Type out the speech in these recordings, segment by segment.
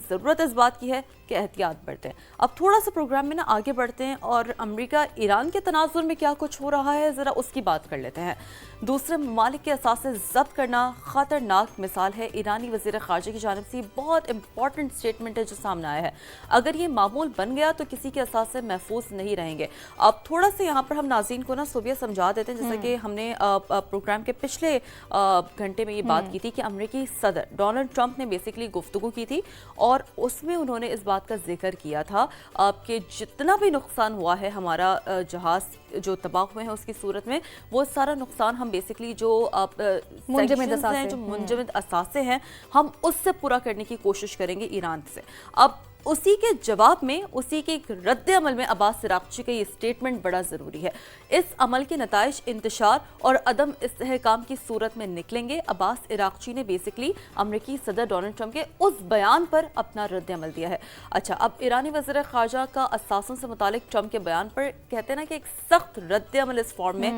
ضرورت اس بات کی ہے کہ احتیاط برتیں۔ اب تھوڑا سا پروگرام میں آگے بڑھتے ہیں اور امریکہ ایران کے تناظر میں کیا کچھ ہو رہا ہے ذرا اس کی بات کر لیتے ہیں۔ دوسرے ممالک کے اثاثے ضبط کرنا خطرناک مثال ہے۔ ایرانی وزیر خارجہ کی جانب سے بہت امپورٹنٹ سٹیٹمنٹ ہے جو سامنے آیا ہے۔ اگر یہ معمول بن گیا تو کسی کے اثاثے محفوظ نہیں رہیں گے۔ اب تھوڑا سا یہاں پر ہم ناظرین کو صوبیہ سمجھا دیتے ہیں، جیسا کہ ہم نے پروگرام کے پچھلے گھنٹے میں یہ بات کی تھی کہ امریکی صدر ڈونلڈ ٹرمپ نے بیسیکلی گفتگو کی تھی اور اس میں انہوں نے اس بات کا ذکر کیا تھا کہ جتنا بھی نقصان ہوا ہے ہمارا جہاز جو تباہ ہوئے ہیں اس کی صورت میں، وہ سارا نقصان ہم بیسیکلی جو منجمد اثاثے ہیں ہم اس سے پورا کرنے کی کوشش کریں گے ایران سے۔ اب اسی کے جواب میں، اسی کے رد عمل میں عباس عراقچی کا یہ سٹیٹمنٹ بڑا ضروری ہے۔ اس عمل کے نتائج انتشار اور عدم استحکام کی صورت میں نکلیں گے۔ عباس عراقچی نے بیسیکلی امریکی صدر ڈونلڈ ٹرمپ کے اس بیان پر اپنا رد عمل دیا ہے۔ اچھا، اب ایرانی وزیر خارجہ کا اثاثوں سے متعلق ٹرمپ کے بیان پر کہتے ہیں نا کہ ایک سخت رد عمل اس فارم میں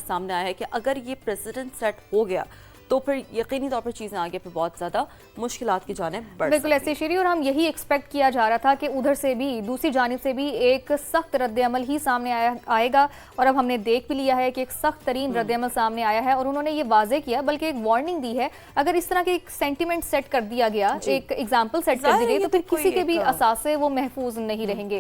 سامنے آیا ہے کہ اگر یہ پریزیڈنٹ سیٹ ہو گیا تو پھر یقینی طور پر چیزیں آگے پہ بہت زیادہ مشکلات کی جانب بڑھ سکتی ہیں۔ بالکل ایسے شیری، اور ہم یہی ایکسپیکٹ کیا جا رہا تھا کہ ادھر سے بھی دوسری جانب سے بھی ایک سخت رد عمل ہی سامنے آئے گا، اور اب ہم نے دیکھ بھی لیا ہے کہ ایک سخت ترین رد عمل سامنے آیا ہے، اور انہوں نے یہ واضح کیا بلکہ ایک وارننگ دی ہے اگر اس طرح کے ایک سینٹیمنٹ سیٹ کر دیا گیا، ایک ایگزامپل سیٹ کر دی گئی تو پھر کسی کے بھی اثاثے وہ محفوظ نہیں رہیں گے۔